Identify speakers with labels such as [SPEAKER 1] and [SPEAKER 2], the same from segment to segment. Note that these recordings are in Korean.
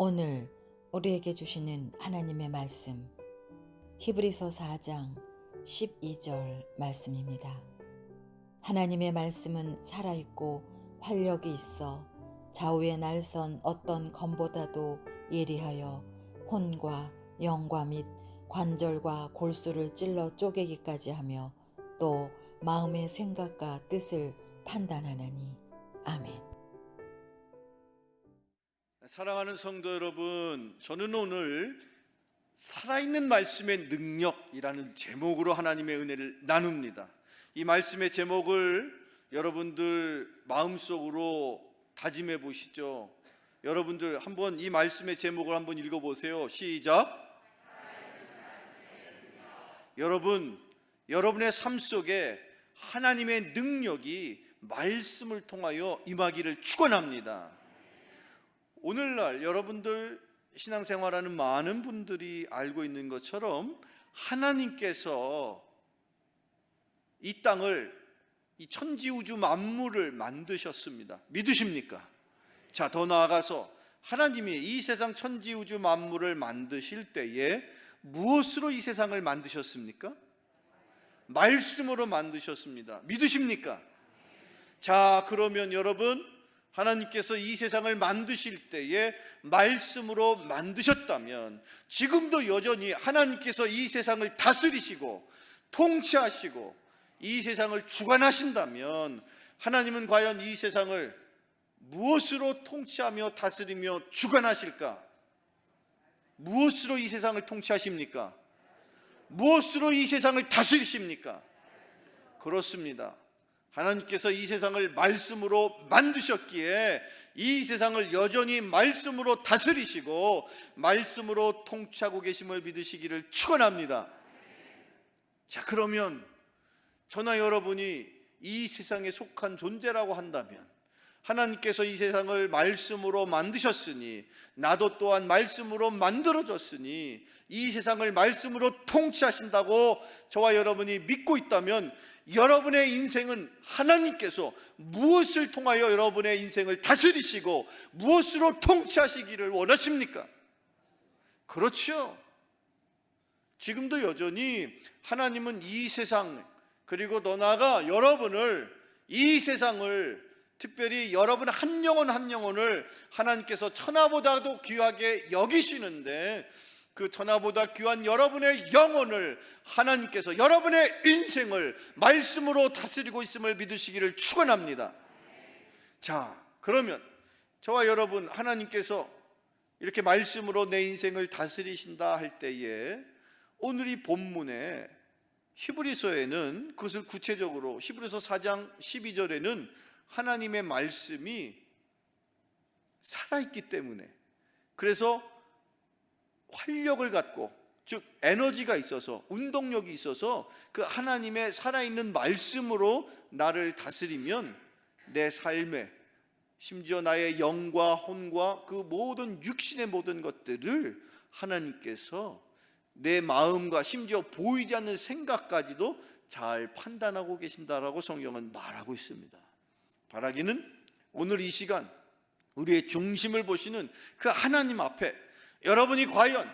[SPEAKER 1] 오늘 우리에게 주시는 하나님의 말씀, 히브리서 4장 12절 말씀입니다. 하나님의 말씀은 살아있고 활력이 있어 좌우에 날선 어떤 검보다도 예리하여 혼과 영과 및 관절과 골수를 찔러 쪼개기까지 하며 또 마음의 생각과 뜻을 판단하나니. 아멘.
[SPEAKER 2] 사랑하는 성도 여러분, 저는 오늘 살아있는 말씀의 능력이라는 제목으로 하나님의 은혜를 나눕니다. 이 말씀의 제목을 여러분들 마음속으로 다짐해 보시죠. 여러분들 한번 이 말씀의 제목을 한번 읽어보세요. 시작. 여러분의 삶 속에 하나님의 능력이 말씀을 통하여 임하기를 축원합니다. 오늘날 여러분들 신앙생활하는 많은 분들이 알고 있는 것처럼 하나님께서 이 땅을, 이 천지우주 만물을 만드셨습니다. 믿으십니까? 자, 더 나아가서 하나님이 이 세상 천지우주 만물을 만드실 때에 무엇으로 이 세상을 만드셨습니까? 말씀으로 만드셨습니다. 믿으십니까? 자, 그러면 여러분, 하나님께서 이 세상을 만드실 때에 말씀으로 만드셨다면 지금도 여전히 하나님께서 이 세상을 다스리시고 통치하시고 이 세상을 주관하신다면 하나님은 과연 이 세상을 무엇으로 통치하며 다스리며 주관하실까? 무엇으로 이 세상을 통치하십니까? 무엇으로 이 세상을 다스리십니까? 그렇습니다. 하나님께서 이 세상을 말씀으로 만드셨기에 이 세상을 여전히 말씀으로 다스리시고 말씀으로 통치하고 계심을 믿으시기를 축원합니다. 자, 그러면 저나 여러분이 이 세상에 속한 존재라고 한다면 하나님께서 이 세상을 말씀으로 만드셨으니 나도 또한 말씀으로 만들어졌으니 이 세상을 말씀으로 통치하신다고 저와 여러분이 믿고 있다면 여러분의 인생은 하나님께서 무엇을 통하여 여러분의 인생을 다스리시고 무엇으로 통치하시기를 원하십니까? 그렇죠. 지금도 여전히 하나님은 이 세상, 그리고 더 나아가 여러분을, 이 세상을, 특별히 여러분 한 영혼 한 영혼을 하나님께서 천하보다도 귀하게 여기시는데 그 천하보다 귀한 여러분의 영혼을 하나님께서 여러분의 인생을 말씀으로 다스리고 있음을 믿으시기를 축원합니다. 자, 그러면 저와 여러분, 하나님께서 이렇게 말씀으로 내 인생을 다스리신다 할 때에 오늘 이 본문에 히브리서에는 그것을 구체적으로 히브리서 4장 12절에는 하나님의 말씀이 살아있기 때문에, 그래서 활력을 갖고, 즉 에너지가 있어서, 운동력이 있어서 그 하나님의 살아있는 말씀으로 나를 다스리면 내 삶에, 심지어 나의 영과 혼과 그 모든 육신의 모든 것들을 하나님께서 내 마음과 심지어 보이지 않는 생각까지도 잘 판단하고 계신다라고 성경은 말하고 있습니다. 바라기는 오늘 이 시간 우리의 중심을 보시는 그 하나님 앞에 여러분이 과연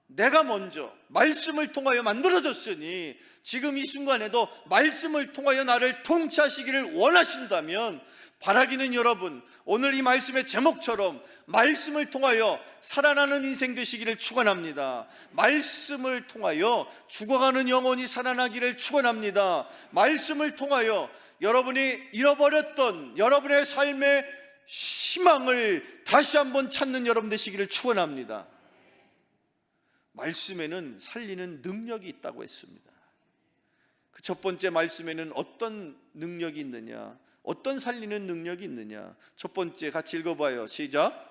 [SPEAKER 2] 내가 먼저 말씀을 통하여 만들어졌으니 지금 이 순간에도 말씀을 통하여 나를 통치하시기를 원하신다면 바라기는 여러분, 오늘 이 말씀의 제목처럼 말씀을 통하여 살아나는 인생 되시기를 축원합니다. 말씀을 통하여 죽어가는 영혼이 살아나기를 축원합니다. 말씀을 통하여 여러분이 잃어버렸던 여러분의 삶의 희망을 다시 한번 찾는 여러분 되시기를 축원합니다. 말씀에는 살리는 능력이 있다고 했습니다. 그 첫 번째 말씀에는 어떤 능력이 있느냐, 어떤 살리는 능력이 있느냐. 첫 번째 같이 읽어봐요. 시작.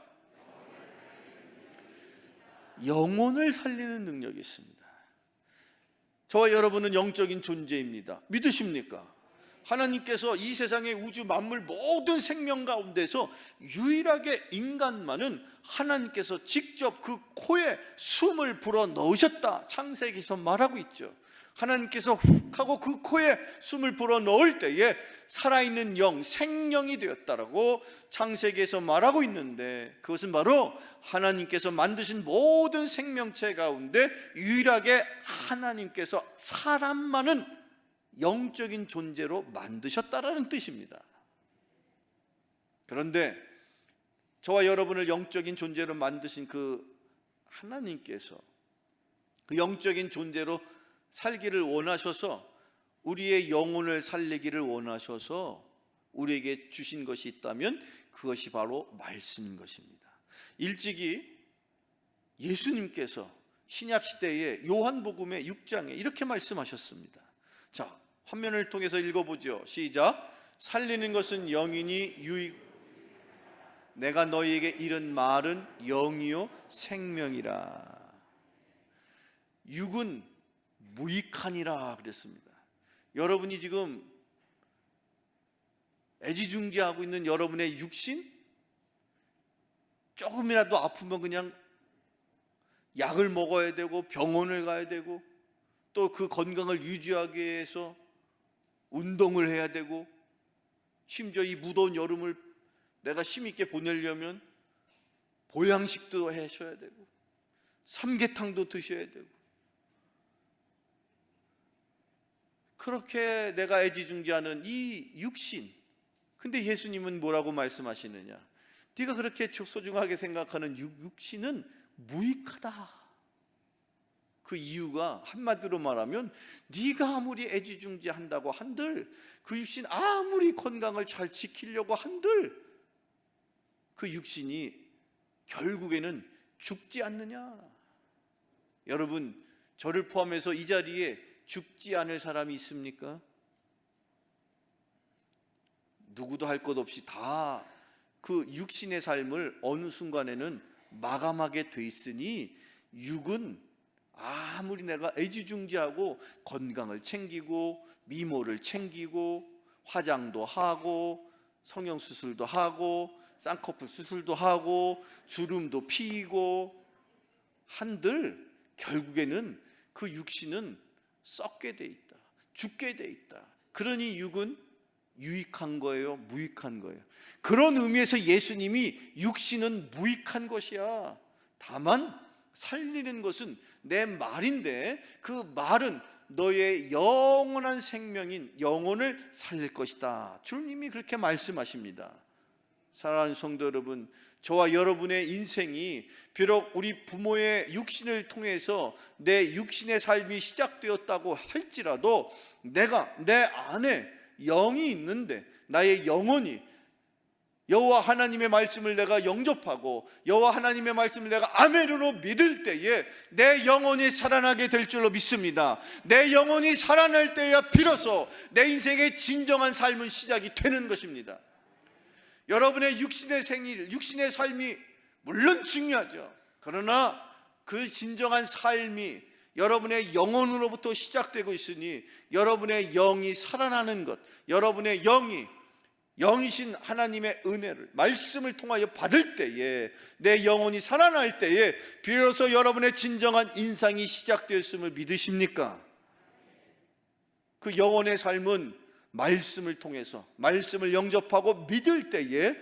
[SPEAKER 2] 영혼을 살리는 능력이 있습니다. 저와 여러분은 영적인 존재입니다. 믿으십니까? 하나님께서 이 세상의 우주 만물 모든 생명 가운데서 유일하게 인간만은 하나님께서 직접 그 코에 숨을 불어 넣으셨다, 창세기에서 말하고 있죠. 하나님께서 훅 하고 그 코에 숨을 불어 넣을 때에 살아있는 영, 생명이 되었다라고 창세기에서 말하고 있는데, 그것은 바로 하나님께서 만드신 모든 생명체 가운데 유일하게 하나님께서 사람만은 영적인 존재로 만드셨다라는 뜻입니다. 그런데 저와 여러분을 영적인 존재로 만드신 그 하나님께서 그 영적인 존재로 살기를 원하셔서, 우리의 영혼을 살리기를 원하셔서 우리에게 주신 것이 있다면 그것이 바로 말씀인 것입니다. 일찍이 예수님께서 신약시대에 요한복음의 6장에 이렇게 말씀하셨습니다. 자, 화면을 통해서 읽어보죠. 시작. 살리는 것은 영이니 내가 너희에게 이른 말은 영이요 생명이라. 육은 무익하니라 그랬습니다. 여러분이 지금 애지중지하고 있는 여러분의 육신, 조금이라도 아프면 그냥 약을 먹어야 되고 병원을 가야 되고, 또 그 건강을 유지하기 위해서 운동을 해야 되고, 심지어 이 무더운 여름을 내가 힘있게 보내려면 보양식도 하셔야 되고 삼계탕도 드셔야 되고, 그렇게 내가 애지중지하는 이 육신, 근데 예수님은 뭐라고 말씀하시느냐? 네가 그렇게 소중하게 생각하는 육신은 무익하다. 그 이유가 한마디로 말하면, 네가 아무리 애지중지한다고 한들, 그 육신 아무리 건강을 잘 지키려고 한들 그 육신이 결국에는 죽지 않느냐? 여러분, 저를 포함해서 이 자리에 죽지 않을 사람이 있습니까? 누구도 할 것 없이 다 그 육신의 삶을 어느 순간에는 마감하게 돼 있으니, 육은 아무리 내가 애지중지하고 건강을 챙기고 미모를 챙기고 화장도 하고 성형수술도 하고 쌍꺼풀 수술도 하고 주름도 피고 한들 결국에는 그 육신은 썩게 돼 있다, 죽게 돼 있다. 그러니 육은 유익한 거예요, 무익한 거예요? 그런 의미에서 예수님이 육신은 무익한 것이야, 다만 살리는 것은 내 말인데 그 말은 너의 영원한 생명인 영혼을 살릴 것이다. 주님이 그렇게 말씀하십니다. 사랑하는 성도 여러분, 저와 여러분의 인생이 비록 우리 부모의 육신을 통해서 내 육신의 삶이 시작되었다고 할지라도, 내가 내 안에 영이 있는데 나의 영혼이 여호와 하나님의 말씀을 내가 영접하고 여호와 하나님의 말씀을 내가 아멘으로 믿을 때에 내 영혼이 살아나게 될 줄로 믿습니다. 내 영혼이 살아날 때야 비로소 내 인생의 진정한 삶은 시작이 되는 것입니다. 여러분의 육신의 생일, 육신의 삶이 물론 중요하죠. 그러나 그 진정한 삶이 여러분의 영혼으로부터 시작되고 있으니, 여러분의 영이 살아나는 것, 여러분의 영이신 하나님의 은혜를, 말씀을 통하여 받을 때에, 내 영혼이 살아날 때에 비로소 여러분의 진정한 인상이 시작되었음을 믿으십니까? 그 영혼의 삶은 말씀을 통해서, 말씀을 영접하고 믿을 때에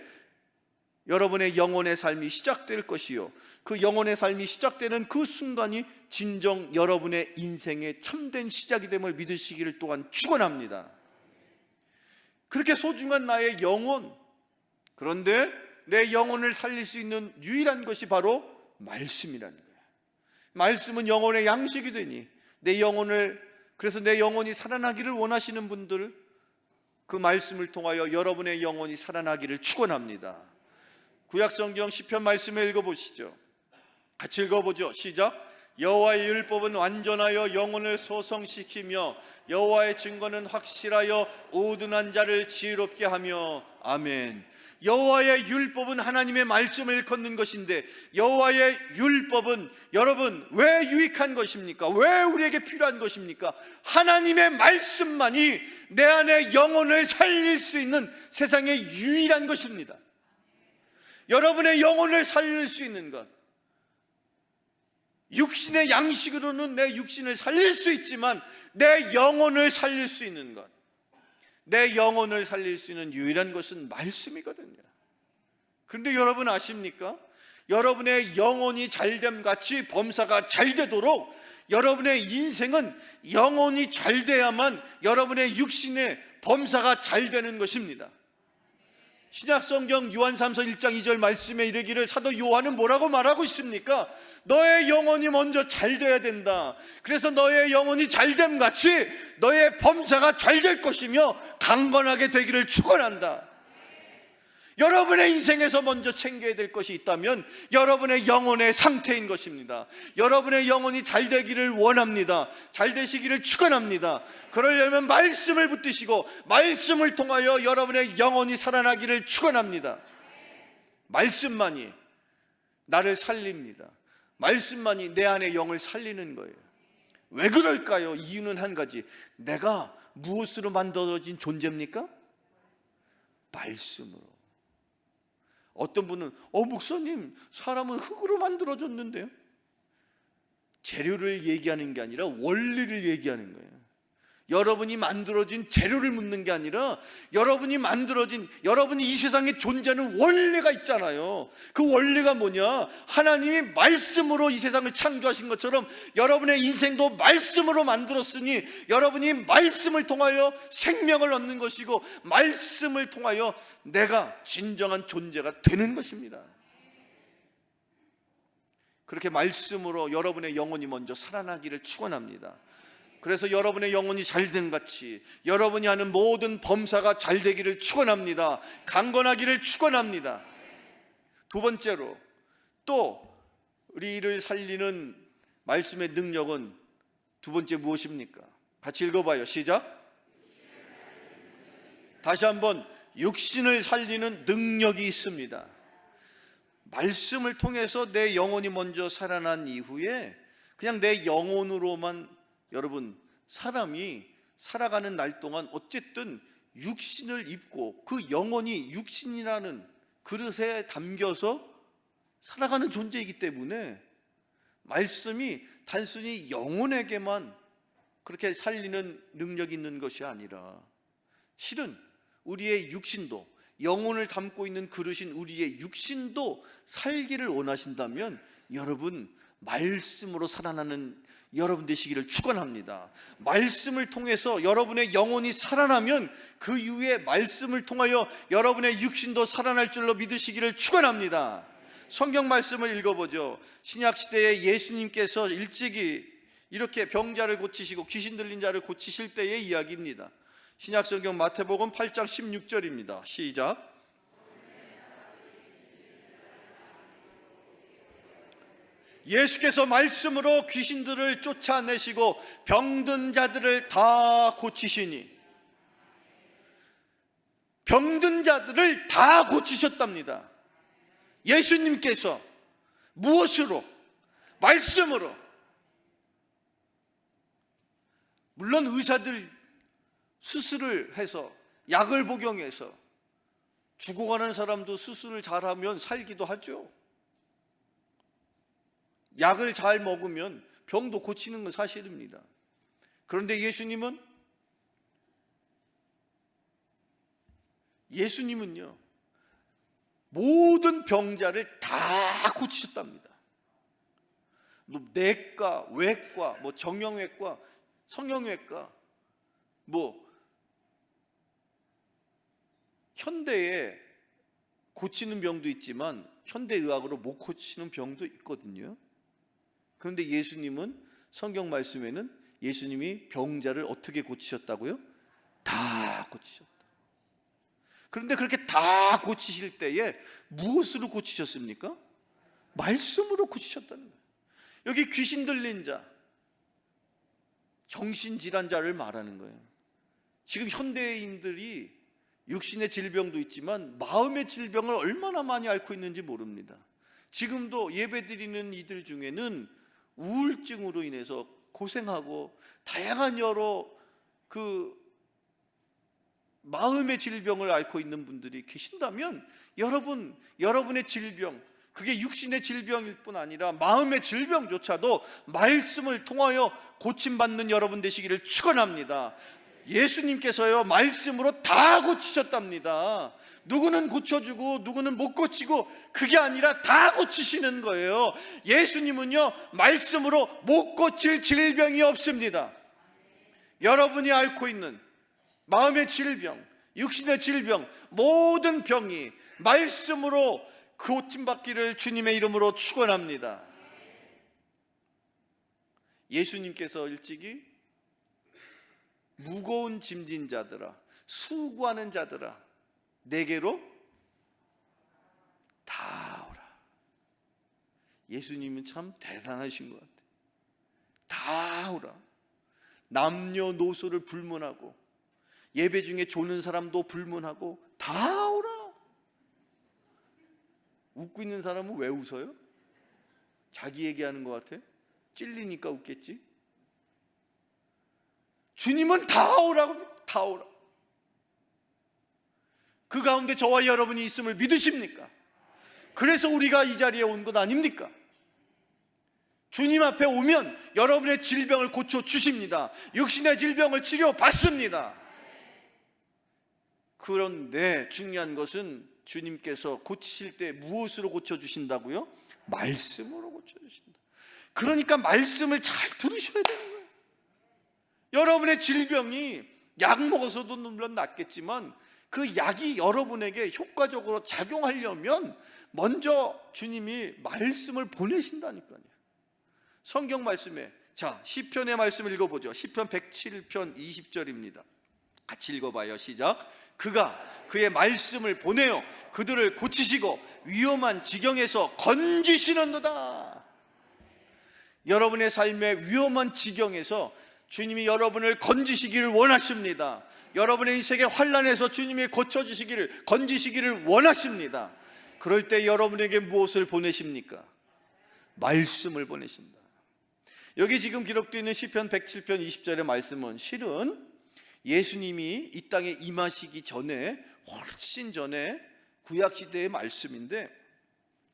[SPEAKER 2] 여러분의 영혼의 삶이 시작될 것이요, 그 영혼의 삶이 시작되는 그 순간이 진정 여러분의 인생의 참된 시작이 됨을 믿으시기를 또한 축원합니다. 그렇게 소중한 나의 영혼, 그런데 내 영혼을 살릴 수 있는 유일한 것이 바로 말씀이라는 거예요. 말씀은 영혼의 양식이 되니 내 영혼을, 그래서 내 영혼이 살아나기를 원하시는 분들, 그 말씀을 통하여 여러분의 영혼이 살아나기를 축원합니다. 구약성경 시편 말씀을 읽어보시죠. 같이 읽어보죠. 시작. 여호와의 율법은 완전하여 영혼을 소성시키며 여호와의 증거는 확실하여 우둔한 자를 지혜롭게 하며. 아멘. 여호와의 율법은 하나님의 말씀을 일컫는 것인데, 여호와의 율법은 여러분 왜 유익한 것입니까? 왜 우리에게 필요한 것입니까? 하나님의 말씀만이 내 안에 영혼을 살릴 수 있는 세상의 유일한 것입니다. 여러분의 영혼을 살릴 수 있는 것, 육신의 양식으로는 내 육신을 살릴 수 있지만 내 영혼을 살릴 수 있는 것, 내 영혼을 살릴 수 있는 유일한 것은 말씀이거든요. 그런데 여러분 아십니까? 여러분의 영혼이 잘됨 같이 범사가 잘 되도록 여러분의 인생은 영혼이 잘 돼야만 여러분의 육신의 범사가 잘 되는 것입니다. 신약성경 요한삼서 1장 2절 말씀에 이르기를 사도 요한은 뭐라고 말하고 있습니까? 너의 영혼이 먼저 잘 돼야 된다. 그래서 너의 영혼이 잘됨 같이 너의 범사가 잘 될 것이며 강건하게 되기를 축원한다. 여러분의 인생에서 먼저 챙겨야 될 것이 있다면 여러분의 영혼의 상태인 것입니다. 여러분의 영혼이 잘 되기를 원합니다. 잘 되시기를 축원합니다. 그러려면 말씀을 붙드시고 말씀을 통하여 여러분의 영혼이 살아나기를 축원합니다. 말씀만이 나를 살립니다. 말씀만이 내 안의 영을 살리는 거예요. 왜 그럴까요? 이유는 한 가지. 내가 무엇으로 만들어진 존재입니까? 말씀으로. 어떤 분은 목사님, 사람은 흙으로 만들어졌는데요. 재료를 얘기하는 게 아니라 원리를 얘기하는 거예요. 여러분이 만들어진 재료를 묻는 게 아니라 여러분이 이 세상에 존재하는 원리가 있잖아요. 그 원리가 뭐냐? 하나님이 말씀으로 이 세상을 창조하신 것처럼 여러분의 인생도 말씀으로 만들었으니 여러분이 말씀을 통하여 생명을 얻는 것이고 말씀을 통하여 내가 진정한 존재가 되는 것입니다. 그렇게 말씀으로 여러분의 영혼이 먼저 살아나기를 축원합니다. 그래서 여러분의 영혼이 잘된 같이 여러분이 하는 모든 범사가 잘 되기를 축원합니다. 강건하기를 축원합니다. 두 번째로 또 우리를 살리는 말씀의 능력은 두 번째 무엇입니까? 같이 읽어봐요. 시작. 다시 한번, 육신을 살리는 능력이 있습니다. 말씀을 통해서 내 영혼이 먼저 살아난 이후에 그냥 내 영혼으로만 여러분, 사람이 살아가는 날 동안 어쨌든 육신을 입고 그 영혼이 육신이라는 그릇에 담겨서 살아가는 존재이기 때문에 말씀이 단순히 영혼에게만 그렇게 살리는 능력이 있는 것이 아니라 실은 우리의 육신도, 영혼을 담고 있는 그릇인 우리의 육신도 살기를 원하신다면 여러분, 말씀으로 살아나는 여러분 되시기를 축원합니다. 말씀을 통해서 여러분의 영혼이 살아나면 그 이후에 말씀을 통하여 여러분의 육신도 살아날 줄로 믿으시기를 축원합니다. 성경 말씀을 읽어보죠. 신약시대에 예수님께서 일찍이 이렇게 병자를 고치시고 귀신 들린 자를 고치실 때의 이야기입니다. 신약성경 마태복음 8장 16절입니다. 시작. 예수께서 말씀으로 귀신들을 쫓아내시고 병든 자들을 다 고치시니, 병든 자들을 다 고치셨답니다. 예수님께서 무엇으로? 말씀으로. 물론 의사들 수술을 해서 약을 복용해서 죽어가는 사람도 수술을 잘하면 살기도 하죠. 약을 잘 먹으면 병도 고치는 건 사실입니다. 그런데 예수님은요 모든 병자를 다 고치셨답니다. 내과, 외과, 정형외과, 성형외과, 현대에 고치는 병도 있지만 현대의학으로 못 고치는 병도 있거든요. 그런데 예수님은 성경 말씀에는 예수님이 병자를 어떻게 고치셨다고요? 다 고치셨다. 그런데 그렇게 다 고치실 때에 무엇으로 고치셨습니까? 말씀으로 고치셨다는 거예요. 여기 귀신 들린 자, 정신질환자를 말하는 거예요. 지금 현대인들이 육신의 질병도 있지만 마음의 질병을 얼마나 많이 앓고 있는지 모릅니다. 지금도 예배드리는 이들 중에는 우울증으로 인해서 고생하고 다양한 여러 마음의 질병을 앓고 있는 분들이 계신다면 여러분의 질병, 그게 육신의 질병일 뿐 아니라 마음의 질병조차도 말씀을 통하여 고침받는 여러분 되시기를 축원합니다. 예수님께서요 말씀으로 다 고치셨답니다. 누구는 고쳐주고 누구는 못 고치고 그게 아니라 다 고치시는 거예요. 예수님은요 말씀으로 못 고칠 질병이 없습니다. 여러분이 앓고 있는 마음의 질병, 육신의 질병, 모든 병이 말씀으로 고침받기를 주님의 이름으로 축원합니다. 예수님께서 일찍이 무거운 짐진 자들아, 수고하는 자들아, 내게로 다 오라. 예수님은 참 대단하신 것 같아요. 다 오라. 남녀노소를 불문하고 예배 중에 조는 사람도 불문하고 다 오라. 웃고 있는 사람은 왜 웃어요? 자기 얘기하는 것 같아? 찔리니까 웃겠지? 주님은 다 오라고, 다 오라. 그 가운데 저와 여러분이 있음을 믿으십니까? 그래서 우리가 이 자리에 온 것 아닙니까? 주님 앞에 오면 여러분의 질병을 고쳐주십니다. 육신의 질병을 치료받습니다. 그런데 중요한 것은 주님께서 고치실 때 무엇으로 고쳐주신다고요? 말씀으로 고쳐주신다. 그러니까 말씀을 잘 들으셔야 되는 거예요. 여러분의 질병이 약 먹어서도 물론 낫겠지만 그 약이 여러분에게 효과적으로 작용하려면 먼저 주님이 말씀을 보내신다니까요. 성경 말씀에 자 시편의 말씀 읽어보죠. 시편 107편 20절입니다. 같이 읽어봐요. 시작. 그가 그의 말씀을 보내어 그들을 고치시고 위험한 지경에서 건지시는도다. 여러분의 삶의 위험한 지경에서 주님이 여러분을 건지시기를 원하십니다. 여러분의 인생의 환난에서 주님이 고쳐주시기를, 건지시기를 원하십니다. 그럴 때 여러분에게 무엇을 보내십니까? 말씀을 보내신다. 여기 지금 기록되어 있는 시편 107편 20절의 말씀은 실은 예수님이 이 땅에 임하시기 전에, 훨씬 전에 구약시대의 말씀인데,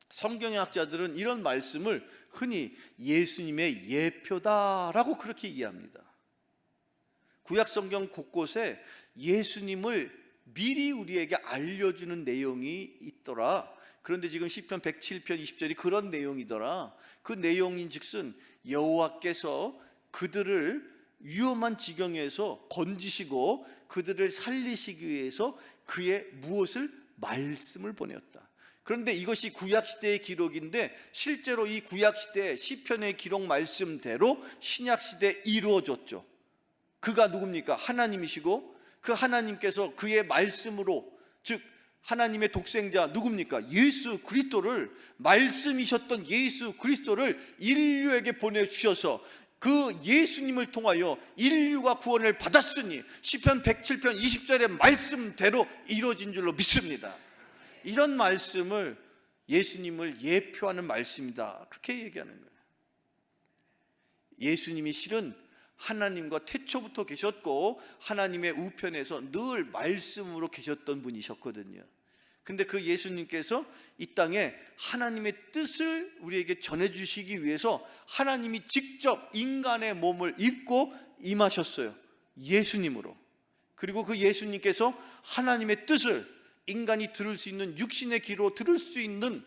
[SPEAKER 2] 성경학자들은 이런 말씀을 흔히 예수님의 예표다라고 그렇게 이해합니다. 구약성경 곳곳에 예수님을 미리 우리에게 알려주는 내용이 있더라. 그런데 지금 시편 107편 20절이 그런 내용이더라. 그 내용인 즉슨 여호와께서 그들을 위험한 지경에서 건지시고 그들을 살리시기 위해서 그의 무엇을? 말씀을 보내었다. 그런데 이것이 구약시대의 기록인데 실제로 이 구약시대 시편의 기록 말씀대로 신약시대에 이루어졌죠. 그가 누굽니까? 하나님이시고 그 하나님께서 그의 말씀으로, 즉 하나님의 독생자 누굽니까? 예수 그리스도를, 말씀이셨던 예수 그리스도를 인류에게 보내주셔서 그 예수님을 통하여 인류가 구원을 받았으니 시편 107편 20절의 말씀대로 이루어진 줄로 믿습니다. 이런 말씀을 예수님을 예표하는 말씀이다, 그렇게 얘기하는 거예요. 예수님이 실은 하나님과 태초부터 계셨고 하나님의 우편에서 늘 말씀으로 계셨던 분이셨거든요. 근데 그 예수님께서 이 땅에 하나님의 뜻을 우리에게 전해주시기 위해서 하나님이 직접 인간의 몸을 입고 임하셨어요. 예수님으로. 그리고 그 예수님께서 하나님의 뜻을 인간이 들을 수 있는, 육신의 귀로 들을 수 있는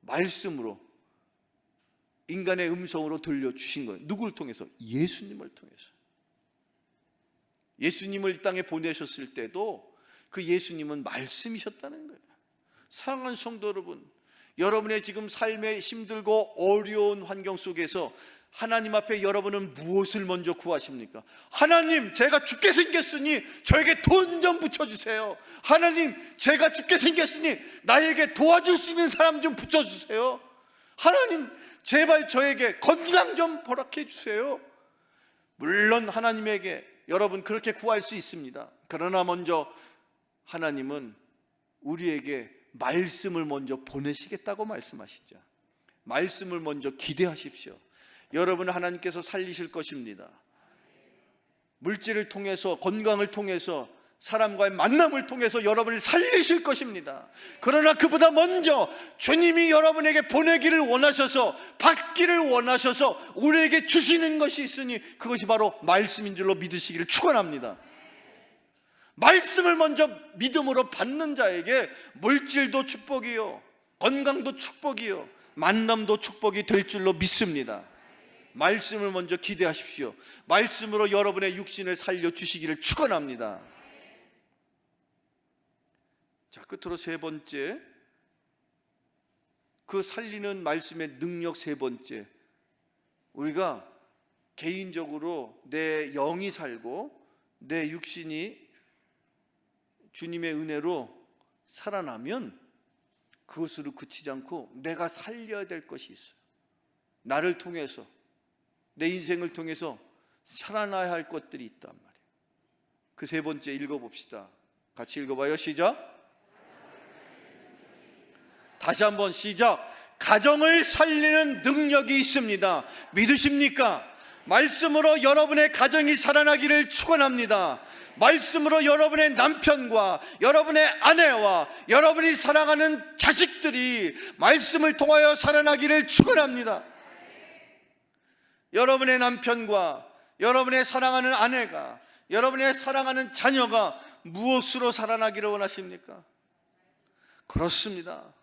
[SPEAKER 2] 말씀으로, 인간의 음성으로 들려주신 거예요. 누구를 통해서? 예수님을 통해서. 예수님을 이 땅에 보내셨을 때도 그 예수님은 말씀이셨다는 거예요. 사랑하는 성도 여러분, 여러분의 지금 삶에 힘들고 어려운 환경 속에서 하나님 앞에 여러분은 무엇을 먼저 구하십니까? 하나님, 제가 죽게 생겼으니 저에게 돈 좀 붙여주세요. 하나님, 제가 죽게 생겼으니 나에게 도와줄 수 있는 사람 좀 붙여주세요. 하나님, 제발 저에게 건강 좀 허락해 주세요. 물론 하나님에게 여러분 그렇게 구할 수 있습니다. 그러나 먼저 하나님은 우리에게 말씀을 먼저 보내시겠다고 말씀하시죠. 말씀을 먼저 기대하십시오. 여러분을 하나님께서 살리실 것입니다. 물질을 통해서, 건강을 통해서, 사람과의 만남을 통해서 여러분을 살리실 것입니다. 그러나 그보다 먼저 주님이 여러분에게 보내기를 원하셔서, 받기를 원하셔서 우리에게 주시는 것이 있으니 그것이 바로 말씀인 줄로 믿으시기를 축원합니다. 말씀을 먼저 믿음으로 받는 자에게 물질도 축복이요, 건강도 축복이요, 만남도 축복이 될 줄로 믿습니다. 말씀을 먼저 기대하십시오. 말씀으로 여러분의 육신을 살려주시기를 축원합니다. 자, 끝으로 세 번째, 그 살리는 말씀의 능력 세 번째, 우리가 개인적으로 내 영이 살고 내 육신이 주님의 은혜로 살아나면 그것으로 그치지 않고 내가 살려야 될 것이 있어요. 나를 통해서, 내 인생을 통해서 살아나야 할 것들이 있단 말이에요. 그 세 번째 읽어봅시다. 같이 읽어봐요. 시작. 다시 한번 시작. 가정을 살리는 능력이 있습니다. 믿으십니까? 말씀으로 여러분의 가정이 살아나기를 축원합니다. 말씀으로 여러분의 남편과 여러분의 아내와 여러분이 사랑하는 자식들이 말씀을 통하여 살아나기를 축원합니다. 여러분의 남편과 여러분의 사랑하는 아내가, 여러분의 사랑하는 자녀가 무엇으로 살아나기를 원하십니까? 그렇습니다.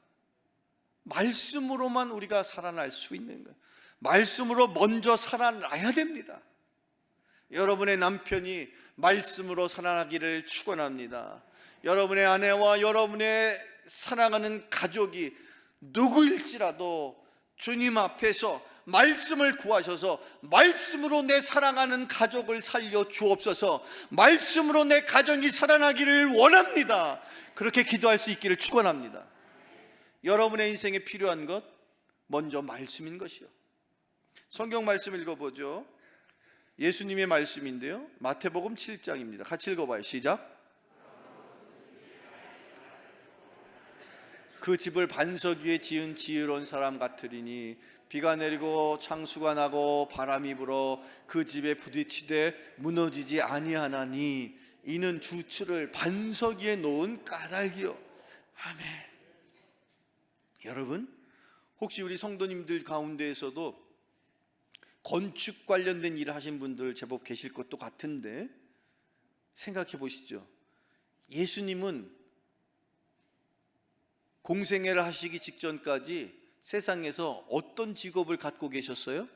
[SPEAKER 2] 말씀으로만 우리가 살아날 수 있는 거예요. 말씀으로 먼저 살아나야 됩니다. 여러분의 남편이 말씀으로 살아나기를 축원합니다. 여러분의 아내와 여러분의 사랑하는 가족이 누구일지라도 주님 앞에서 말씀을 구하셔서 말씀으로 내 사랑하는 가족을 살려 주옵소서, 말씀으로 내 가정이 살아나기를 원합니다. 그렇게 기도할 수 있기를 축원합니다. 여러분의 인생에 필요한 것 먼저 말씀인 것이요. 성경 말씀 읽어보죠. 예수님의 말씀인데요, 마태복음 7장입니다. 같이 읽어봐요. 시작. 그 집을 반석 위에 지은 지혜로운 사람 같으리니 비가 내리고 창수가 나고 바람이 불어 그 집에 부딪히되 무너지지 아니하나니 이는 주추를 반석 위에 놓은 까닭이요. 아멘. 여러분, 혹시 우리 성도님들 가운데에서도 건축 관련된 일을 하신 분들 제법 계실 것도 같은데 생각해 보시죠. 예수님은 공생애를 하시기 직전까지 세상에서 어떤 직업을 갖고 계셨어요?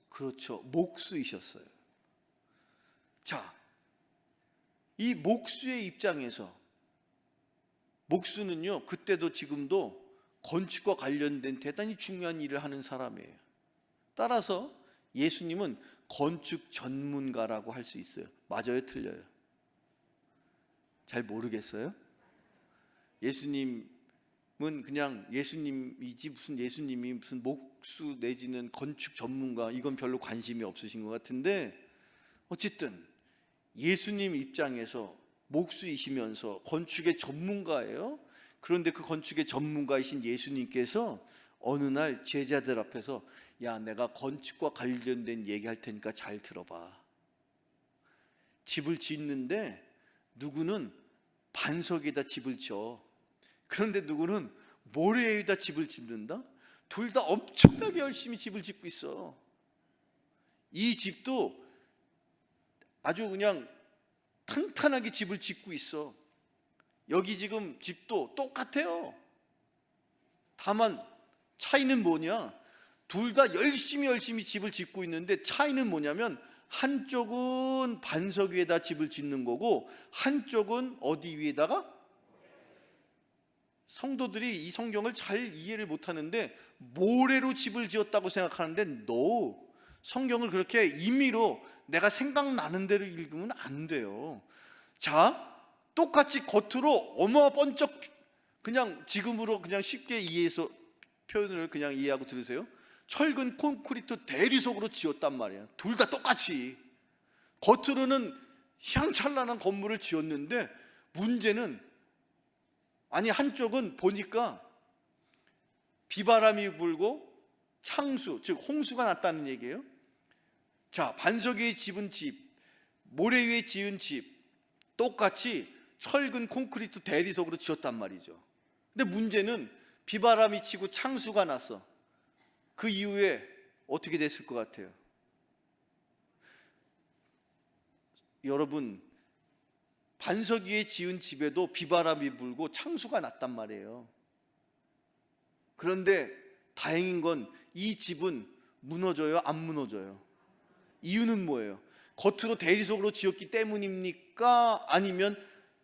[SPEAKER 2] 그렇죠, 목수이셨어요. 자, 이 목수의 입장에서, 목수는요 그때도 지금도 건축과 관련된 대단히 중요한 일을 하는 사람이에요. 따라서 예수님은 건축 전문가라고 할 수 있어요. 맞아요, 틀려요? 잘 모르겠어요? 예수님은 그냥 예수님이지 무슨 예수님이 무슨 목수 내지는 건축 전문가, 이건 별로 관심이 없으신 것 같은데, 어쨌든 예수님 입장에서 목수이시면서 건축의 전문가예요. 그런데 그 건축의 전문가이신 예수님께서 어느 날 제자들 앞에서, 야, 내가 건축과 관련된 얘기할 테니까 잘 들어봐. 집을 짓는데 누구는 반석에다 집을 지어, 그런데 누구는 모래 위에다 집을 짓는다. 둘 다 엄청나게 열심히 집을 짓고 있어. 이 집도 아주 그냥 탄탄하게 집을 짓고 있어. 여기 지금 집도 똑같아요. 다만 차이는 뭐냐? 둘 다 열심히 집을 짓고 있는데 차이는 뭐냐면 한쪽은 반석 위에다 집을 짓는 거고 한쪽은 어디 위에다가? 성도들이 이 성경을 잘 이해를 못하는데 모래로 집을 지었다고 생각하는데 no, 성경을 그렇게 임의로 내가 생각나는 대로 읽으면 안 돼요. 자, 똑같이 겉으로 어머 번쩍 그냥 지금으로 그냥 쉽게 이해해서 표현을 그냥 이해하고 들으세요. 철근 콘크리트 대리석으로 지었단 말이에요. 둘 다 똑같이 겉으로는 향찬란한 건물을 지었는데 문제는, 아니 한쪽은 보니까 비바람이 불고 창수, 즉 홍수가 났다는 얘기예요. 자, 반석 위에 지은 집, 모래 위에 지은 집 똑같이 철근 콘크리트 대리석으로 지었단 말이죠. 근데 문제는 비바람이 치고 창수가 났어. 그 이후에 어떻게 됐을 것 같아요? 여러분, 반석 위에 지은 집에도 비바람이 불고 창수가 났단 말이에요. 그런데 다행인 건 이 집은 무너져요? 안 무너져요? 이유는 뭐예요? 겉으로 대리석으로 지었기 때문입니까? 아니면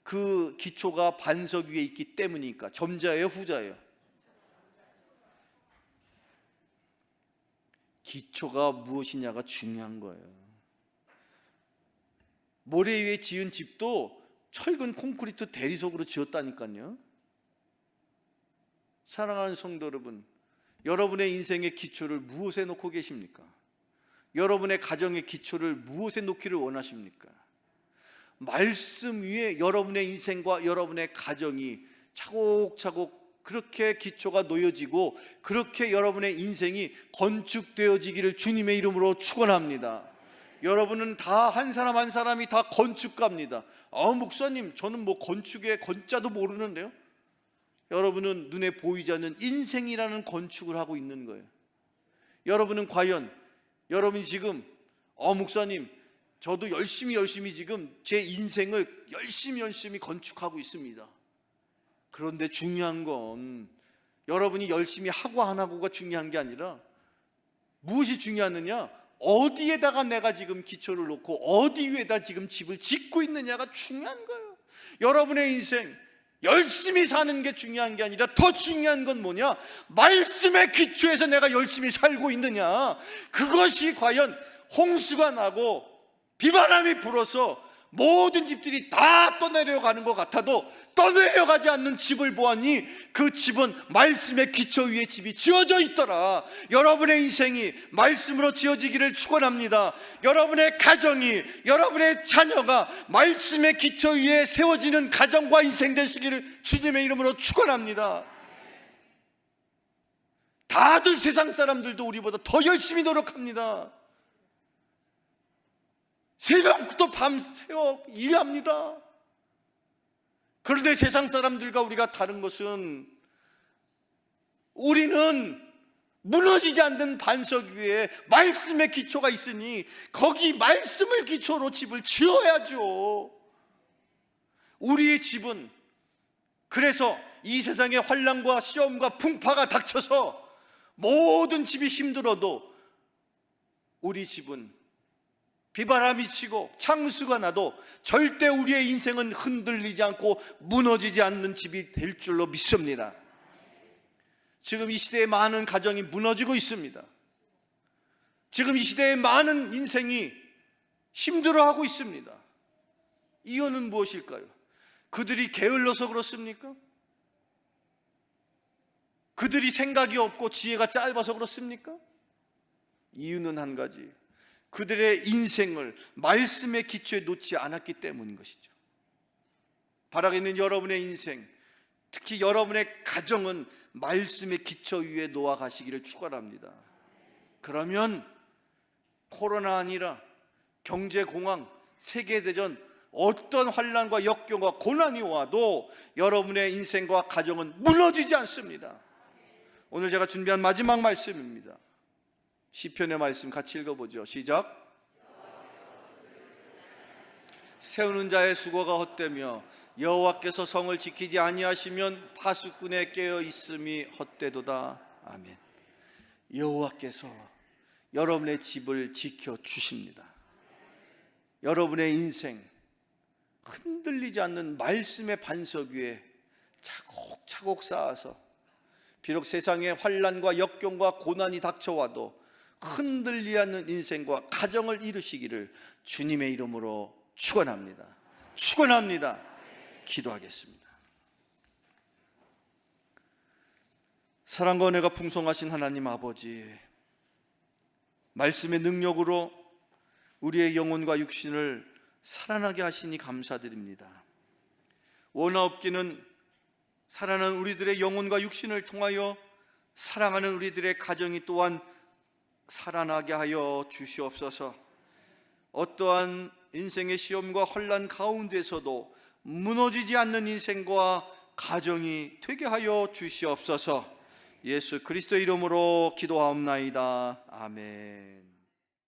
[SPEAKER 2] 그 기초가 반석 위에 있기 때문입니까? 전자예요? 후자예요? 기초가 무엇이냐가 중요한 거예요. 모래 위에 지은 집도 철근 콘크리트 대리석으로 지었다니까요. 사랑하는 성도 여러분, 여러분의 인생의 기초를 무엇에 놓고 계십니까? 여러분의 가정의 기초를 무엇에 놓기를 원하십니까? 말씀 위에 여러분의 인생과 여러분의 가정이 차곡차곡 그렇게 기초가 놓여지고 그렇게 여러분의 인생이 건축되어지기를 주님의 이름으로 축원합니다. 여러분은 다 한 사람 한 사람이 다 건축가입니다. 목사님, 저는 뭐 건축의 건자도 모르는데요. 여러분은 눈에 보이지 않는 인생이라는 건축을 하고 있는 거예요. 여러분은 과연 여러분이 지금 목사님, 저도 열심히 지금 제 인생을 열심히 건축하고 있습니다. 그런데 중요한 건 여러분이 열심히 하고 안 하고가 중요한 게 아니라 무엇이 중요하느냐, 어디에다가 내가 지금 기초를 놓고 어디 위에다 지금 집을 짓고 있느냐가 중요한 거예요. 여러분의 인생 열심히 사는 게 중요한 게 아니라 더 중요한 건 뭐냐, 말씀의 기초에서 내가 열심히 살고 있느냐. 그것이 과연 홍수가 나고 비바람이 불어서 모든 집들이 다 떠내려가는 것 같아도 떠내려가지 않는 집을 보았니, 그 집은 말씀의 기초 위에 집이 지어져 있더라. 여러분의 인생이 말씀으로 지어지기를 축원합니다. 여러분의 가정이, 여러분의 자녀가 말씀의 기초 위에 세워지는 가정과 인생 되시기를 주님의 이름으로 축원합니다. 다들 세상 사람들도 우리보다 더 열심히 노력합니다. 새벽부터 밤새워 일합니다. 그런데 세상 사람들과 우리가 다른 것은 우리는 무너지지 않는 반석 위에 말씀의 기초가 있으니 거기 말씀을 기초로 집을 지어야죠. 우리의 집은, 그래서 이 세상의 환난과 시험과 풍파가 닥쳐서 모든 집이 힘들어도 우리 집은 비바람이 치고 창수가 나도 절대 우리의 인생은 흔들리지 않고 무너지지 않는 집이 될 줄로 믿습니다. 지금 이 시대에 많은 가정이 무너지고 있습니다. 지금 이 시대에 많은 인생이 힘들어하고 있습니다. 이유는 무엇일까요? 그들이 게을러서 그렇습니까? 그들이 생각이 없고 지혜가 짧아서 그렇습니까? 이유는 한 가지, 그들의 인생을 말씀의 기초에 놓지 않았기 때문인 것이죠. 바라고 있는 여러분의 인생, 특히 여러분의 가정은 말씀의 기초 위에 놓아 가시기를 축원합니다. 그러면 코로나 아니라 경제공황, 세계대전, 어떤 환난과 역경과 고난이 와도 여러분의 인생과 가정은 무너지지 않습니다. 오늘 제가 준비한 마지막 말씀입니다. 시편의 말씀 같이 읽어보죠. 시작. 세우는 자의 수고가 헛되며 여호와께서 성을 지키지 아니하시면 파수꾼에 깨어 있음이 헛되도다. 아멘. 여호와께서 여러분의 집을 지켜 주십니다. 여러분의 인생 흔들리지 않는 말씀의 반석 위에 차곡차곡 쌓아서 비록 세상의 환난과 역경과 고난이 닥쳐와도 흔들리지 않는 인생과 가정을 이루시기를 주님의 이름으로 축원합니다. 축원합니다. 기도하겠습니다. 사랑과 은혜가 풍성하신 하나님 아버지, 말씀의 능력으로 우리의 영혼과 육신을 살아나게 하시니 감사드립니다. 원하옵기는 살아나는 우리들의 영혼과 육신을 통하여 사랑하는 우리들의 가정이 또한 살아나게 하여 주시옵소서. 어떠한 인생의 시험과 혼란 가운데서도 무너지지 않는 인생과 가정이 되게 하여 주시옵소서. 예수 그리스도 이름으로 기도하옵나이다. 아멘.